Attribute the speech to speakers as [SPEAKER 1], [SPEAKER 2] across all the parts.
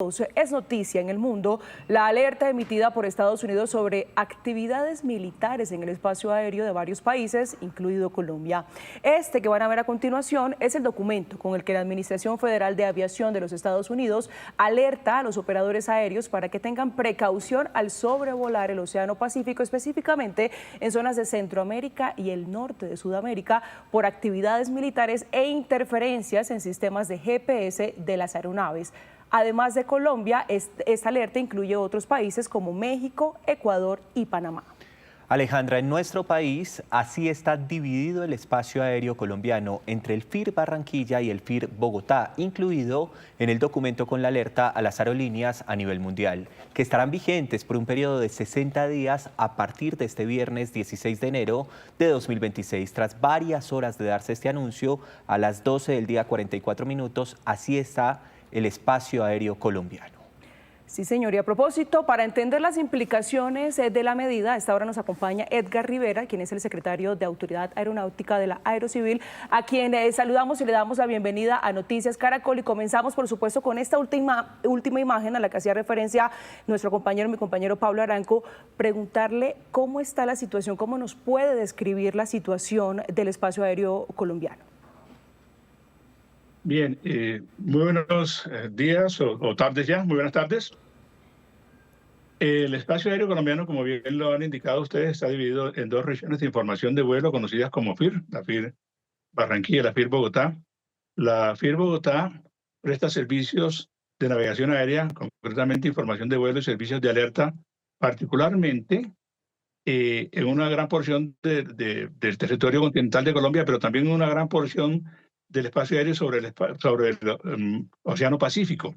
[SPEAKER 1] Es noticia en el mundo la alerta emitida por Estados Unidos sobre actividades militares en el espacio aéreo de varios países, incluido Colombia. Este que van a ver a continuación es el documento con el que la Administración Federal de Aviación de los Estados Unidos alerta a los operadores aéreos para que tengan precaución al sobrevolar el Océano Pacífico, específicamente en zonas de Centroamérica y el norte de Sudamérica, por actividades militares e interferencias en sistemas de GPS de las aeronaves. Además de Colombia, esta alerta incluye otros países como México, Ecuador y Panamá.
[SPEAKER 2] Alejandra, en nuestro país así está dividido el espacio aéreo colombiano entre el FIR Barranquilla y el FIR Bogotá, incluido en el documento con la alerta a las aerolíneas a nivel mundial, que estarán vigentes por un periodo de 60 días a partir de este viernes 16 de enero de 2026. Tras varias horas de darse este anuncio, a las 12 del día 44 minutos, así está el espacio aéreo colombiano.
[SPEAKER 1] Sí, señor. Y a propósito, para entender las implicaciones de la medida, a esta hora nos acompaña Edgar Rivera, quien es el secretario de Autoridad Aeronáutica de la Aerocivil, a quien saludamos y le damos la bienvenida a Noticias Caracol. Y comenzamos, por supuesto, con esta última imagen a la que hacía referencia mi compañero Pablo Aranco, preguntarle cómo está la situación, cómo nos puede describir la situación del espacio aéreo colombiano.
[SPEAKER 3] Bien, muy buenos días o tardes ya, muy buenas tardes. El espacio aéreo colombiano, como bien lo han indicado ustedes, está dividido en dos regiones de información de vuelo conocidas como FIR, la FIR Barranquilla y la FIR Bogotá. La FIR Bogotá presta servicios de navegación aérea, concretamente información de vuelo y servicios de alerta, particularmente en una gran porción del territorio continental de Colombia, pero también en una gran porción del espacio aéreo sobre el Océano Pacífico.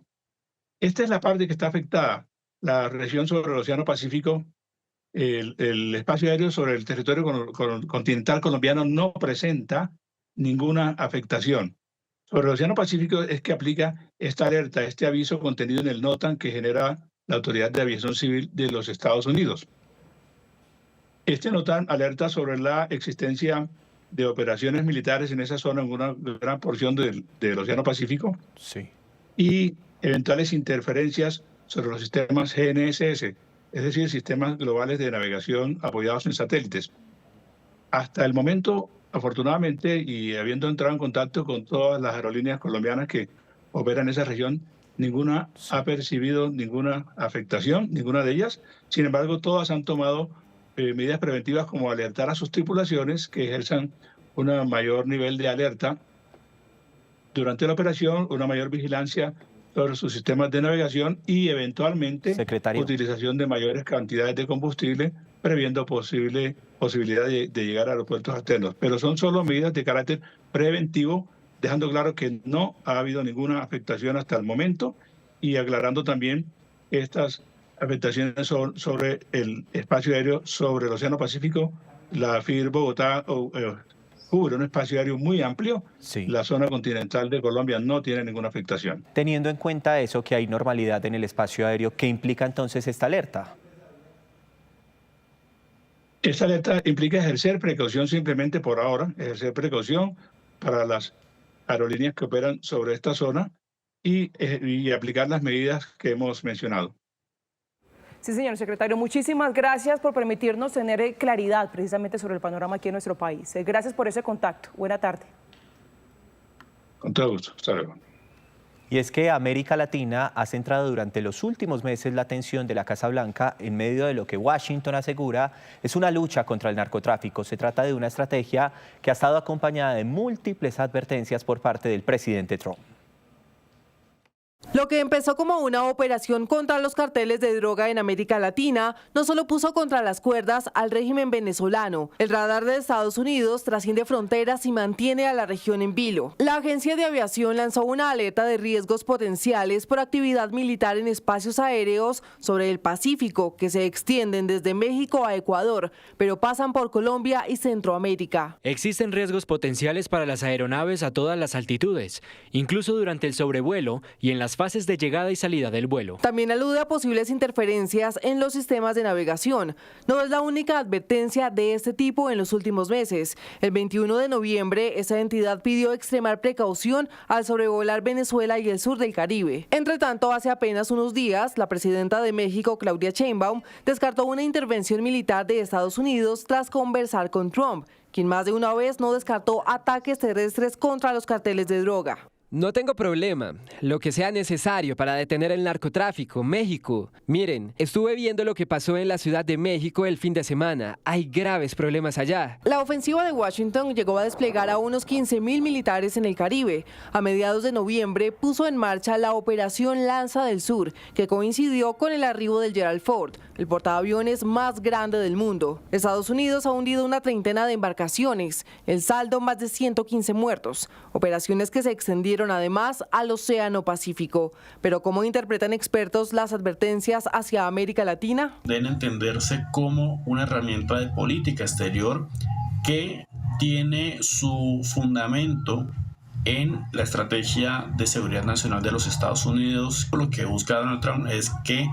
[SPEAKER 3] Esta es la parte que está afectada, la región sobre el Océano Pacífico. El espacio aéreo sobre el territorio continental colombiano no presenta ninguna afectación. Sobre el Océano Pacífico es que aplica esta alerta, este aviso contenido en el NOTAM que genera la Autoridad de Aviación Civil de los Estados Unidos. Este NOTAM alerta sobre la existencia de operaciones militares en esa zona, en una gran porción del Océano Pacífico,
[SPEAKER 2] sí,
[SPEAKER 3] y eventuales interferencias sobre los sistemas GNSS, es decir, sistemas globales de navegación apoyados en satélites. Hasta el momento, afortunadamente, y habiendo entrado en contacto con todas las aerolíneas colombianas que operan en esa región, ninguna ha percibido ninguna afectación, ninguna de ellas. Sin embargo, todas han tomado medidas preventivas como alertar a sus tripulaciones que ejerzan un mayor nivel de alerta durante la operación, una mayor vigilancia sobre sus sistemas de navegación y eventualmente utilización de mayores cantidades de combustible, previendo posibilidad de llegar a aeropuertos externos. Pero son solo medidas de carácter preventivo, dejando claro que no ha habido ninguna afectación hasta el momento y aclarando también estas afectaciones sobre el espacio aéreo sobre el Océano Pacífico. La FIR Bogotá cubre un espacio aéreo muy amplio.
[SPEAKER 2] sí.
[SPEAKER 3] La zona continental de Colombia no tiene ninguna afectación.
[SPEAKER 2] Teniendo en cuenta eso, que hay normalidad en el espacio aéreo, ¿qué implica entonces esta alerta?
[SPEAKER 3] Esta alerta implica ejercer precaución simplemente por ahora, ejercer precaución para las aerolíneas que operan sobre esta zona y aplicar las medidas que hemos mencionado.
[SPEAKER 1] Sí, señor secretario, muchísimas gracias por permitirnos tener claridad precisamente sobre el panorama aquí en nuestro país. Gracias por ese contacto. Buena tarde.
[SPEAKER 3] Con todo gusto. Hasta luego.
[SPEAKER 2] Y es que América Latina ha centrado durante los últimos meses la atención de la Casa Blanca en medio de lo que Washington asegura es una lucha contra el narcotráfico. Se trata de una estrategia que ha estado acompañada de múltiples advertencias por parte del presidente Trump.
[SPEAKER 4] Lo que empezó como una operación contra los carteles de droga en América Latina no solo puso contra las cuerdas al régimen venezolano. El radar de Estados Unidos trasciende fronteras y mantiene a la región en vilo. La Agencia de Aviación lanzó una alerta de riesgos potenciales por actividad militar en espacios aéreos sobre el Pacífico que se extienden desde México a Ecuador, pero pasan por Colombia y Centroamérica.
[SPEAKER 5] Existen riesgos potenciales para las aeronaves a todas las altitudes, incluso durante el sobrevuelo y en las las fases de llegada y salida del vuelo.
[SPEAKER 4] También alude a posibles interferencias en los sistemas de navegación. No es la única advertencia de este tipo en los últimos meses. El 21 de noviembre, esa entidad pidió extremar precaución al sobrevolar Venezuela y el sur del Caribe. Entre tanto, hace apenas unos días, la presidenta de México, Claudia Sheinbaum, descartó una intervención militar de Estados Unidos tras conversar con Trump, quien más de una vez no descartó ataques terrestres contra los carteles de droga.
[SPEAKER 6] No tengo problema, lo que sea necesario para detener el narcotráfico. México. Miren, estuve viendo lo que pasó en la Ciudad de México el fin de semana. Hay graves problemas allá.
[SPEAKER 4] La ofensiva de Washington llegó a desplegar a unos 15.000 militares en el Caribe. A mediados de noviembre puso en marcha la Operación Lanza del Sur, que coincidió con el arribo del Gerald Ford, el portaaviones más grande del mundo. Estados Unidos ha hundido una treintena de embarcaciones, el saldo más de 115 muertos, operaciones que se extendieron además al Océano Pacífico. Pero ¿cómo interpretan expertos las advertencias hacia América Latina?
[SPEAKER 7] Deben entenderse como una herramienta de política exterior que tiene su fundamento en la estrategia de seguridad nacional de los Estados Unidos. Lo que busca Donald Trump es que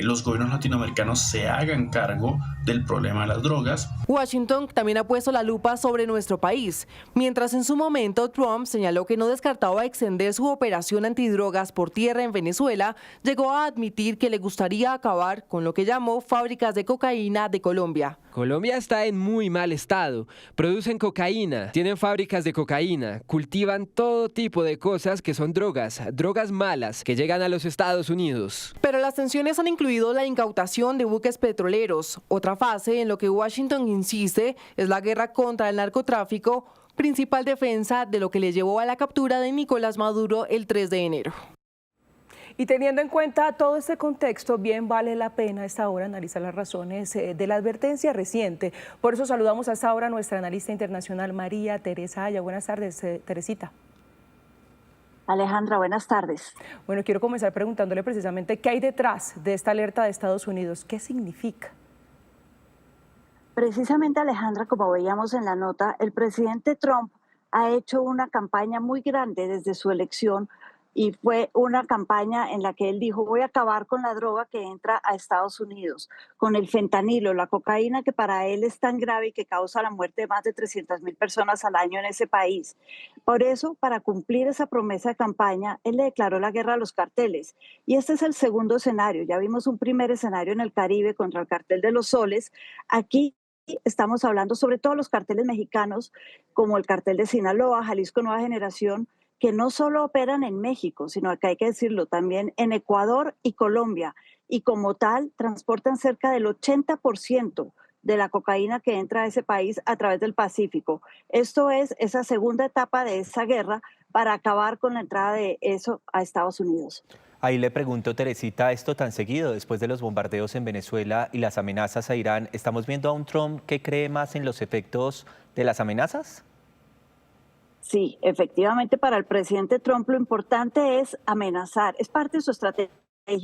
[SPEAKER 7] los gobiernos latinoamericanos se hagan cargo del problema de las drogas.
[SPEAKER 4] Washington también ha puesto la lupa sobre nuestro país, mientras en su momento Trump señaló que no descartaba extender su operación antidrogas por tierra en Venezuela. Llegó a admitir que le gustaría acabar con lo que llamó fábricas de cocaína de Colombia.
[SPEAKER 6] Colombia está en muy mal estado. Producen cocaína, tienen fábricas de cocaína, cultivan todo tipo de cosas que son drogas malas que llegan a los Estados Unidos.
[SPEAKER 4] Pero las tensiones han incluido la incautación de buques petroleros. Otra fase en lo que Washington insiste es la guerra contra el narcotráfico, principal defensa de lo que le llevó a la captura de Nicolás Maduro el 3 de enero.
[SPEAKER 1] Y teniendo en cuenta todo este contexto, bien vale la pena a esta hora analizar las razones de la advertencia reciente. Por eso saludamos a esta hora a nuestra analista internacional María Teresa Aya. Buenas tardes, Teresita.
[SPEAKER 8] Alejandra, buenas tardes.
[SPEAKER 1] Bueno, quiero comenzar preguntándole precisamente qué hay detrás de esta alerta de Estados Unidos. ¿Qué significa?
[SPEAKER 8] Precisamente, Alejandra, como veíamos en la nota, el presidente Trump ha hecho una campaña muy grande desde su elección y fue una campaña en la que él dijo: voy a acabar con la droga que entra a Estados Unidos, con el fentanilo, la cocaína, que para él es tan grave y que causa la muerte de más de 300.000 personas al año en ese país. Por eso, para cumplir esa promesa de campaña, él le declaró la guerra a los carteles. Y este es el segundo escenario. Ya vimos un primer escenario en el Caribe contra el cartel de los Soles. Aquí estamos hablando sobre todos los carteles mexicanos, como el cartel de Sinaloa, Jalisco Nueva Generación, que no solo operan en México, sino que hay que decirlo también en Ecuador y Colombia, y como tal transportan cerca del 80% de la cocaína que entra a ese país a través del Pacífico. Esto es esa segunda etapa de esa guerra para acabar con la entrada de eso a Estados Unidos.
[SPEAKER 2] Ahí le pregunto, Teresita, esto tan seguido después de los bombardeos en Venezuela y las amenazas a Irán, ¿estamos viendo a un Trump que cree más en los efectos de las amenazas?
[SPEAKER 8] Sí, efectivamente, para el presidente Trump lo importante es amenazar. Es parte de su estrategia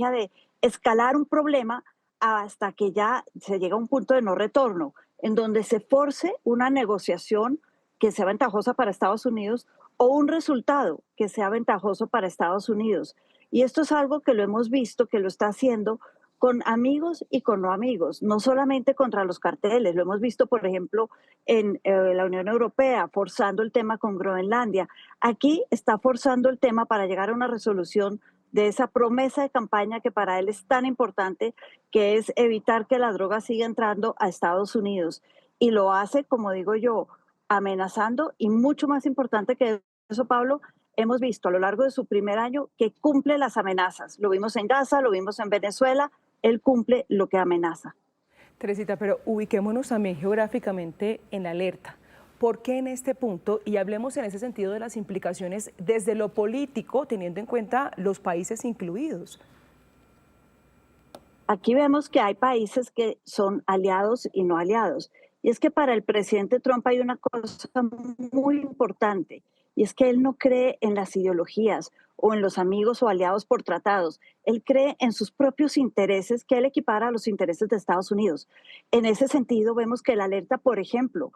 [SPEAKER 8] de escalar un problema hasta que ya se llega a un punto de no retorno, en donde se force una negociación que sea ventajosa para Estados Unidos o un resultado que sea ventajoso para Estados Unidos. Y esto es algo que lo hemos visto, que lo está haciendo con amigos y con no amigos, no solamente contra los carteles. Lo hemos visto, por ejemplo, en la Unión Europea, forzando el tema con Groenlandia. Aquí está forzando el tema para llegar a una resolución de esa promesa de campaña que para él es tan importante, que es evitar que la droga siga entrando a Estados Unidos. Y lo hace, como digo yo, amenazando, y mucho más importante que eso, Pablo, hemos visto a lo largo de su primer año que cumple las amenazas. Lo vimos en Gaza, lo vimos en Venezuela. Él cumple lo que amenaza.
[SPEAKER 1] Teresita, pero ubiquémonos también geográficamente en la alerta. ¿Por qué en este punto? Y hablemos en ese sentido de las implicaciones desde lo político, teniendo en cuenta los países incluidos.
[SPEAKER 8] Aquí vemos que hay países que son aliados y no aliados. Y es que para el presidente Trump hay una cosa muy importante, y es que él no cree en las ideologías o en los amigos o aliados por tratados. Él cree en sus propios intereses, que él equipara a los intereses de Estados Unidos. En ese sentido, vemos que la alerta, por ejemplo,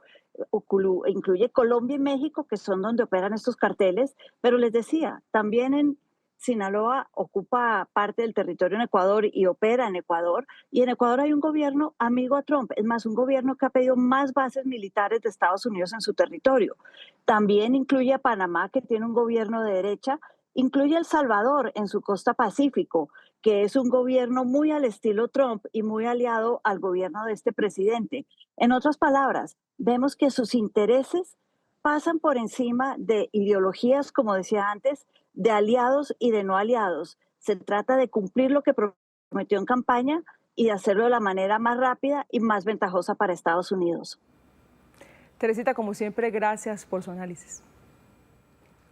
[SPEAKER 8] incluye Colombia y México, que son donde operan estos carteles, pero les decía, también en Sinaloa ocupa parte del territorio en Ecuador y opera en Ecuador. Y en Ecuador hay un gobierno amigo a Trump, es más, un gobierno que ha pedido más bases militares de Estados Unidos en su territorio. También incluye a Panamá, que tiene un gobierno de derecha. Incluye El Salvador en su costa Pacífico, que es un gobierno muy al estilo Trump y muy aliado al gobierno de este presidente. En otras palabras, vemos que sus intereses pasan por encima de ideologías, como decía antes, de aliados y de no aliados. Se trata de cumplir lo que prometió en campaña y de hacerlo de la manera más rápida y más ventajosa para Estados Unidos.
[SPEAKER 1] Teresita, como siempre, gracias por su análisis.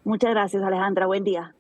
[SPEAKER 8] Muchas gracias, Alejandra. Buen día.